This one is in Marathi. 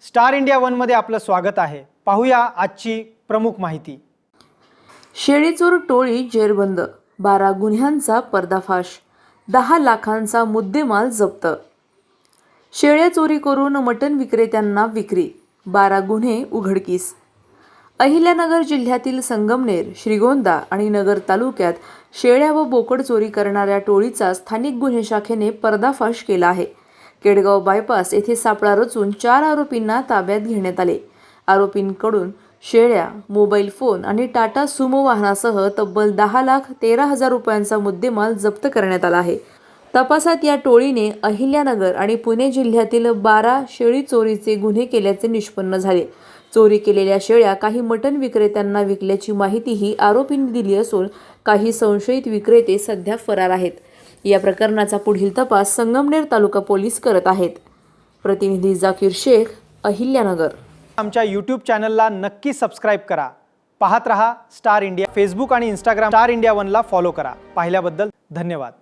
स्टार इंडिया वन मध्ये आपलं स्वागत आहे। पाहूया आजची प्रमुख माहिती। शेळीचोर टोळी जेरबंद, 12 गुन्ह्यांचा पर्दाफाश, 10 लाखांचा मुद्देमाल जप्त। शेळ्या चोरी करून मटण विक्रेत्यांना विक्री, 12 गुन्हे उघडकीस। अहिल्यानगर जिल्ह्यातील संगमनेर, श्रीगोंदा आणि नगर तालुक्यात शेळ्या व बोकड चोरी करणाऱ्या टोळीचा स्थानिक गुन्हे शाखेने पर्दाफाश केला आहे। केडगाव बायपास येथे सापळा रचून 4 आरोपींना ताब्यात घेण्यात आले। आरोपींकडून शेळ्या, मोबाईल फोन आणि टाटा सुमो वाहनासह तब्बल 10,13,000 रुपयांचा मुद्देमाल जप्त करण्यात आला आहे। तपासात या टोळीने अहिल्यानगर आणि पुणे जिल्ह्यातील 12 शेळी चोरीचे गुन्हे केल्याचे निष्पन्न झाले। चोरी केलेल्या शेळ्या काही मटण विक्रेत्यांना विकल्याची माहितीही आरोपींनी दिली असून काही संशयित विक्रेते सध्या फरार आहेत। या प्रकरणाचा पुढील तपास संगमनेर तालुका पोलीस करत आहेत। प्रतिनिधी जाकीर शेख, अहिल्यानगर। आमच्या YouTube चॅनलला नक्की सबस्क्राइब करा। पाहत रहा स्टार इंडिया। फेसबुक आणि इंस्टाग्राम स्टार इंडिया वन ला फॉलो करा। पाहिल्याबद्दल धन्यवाद।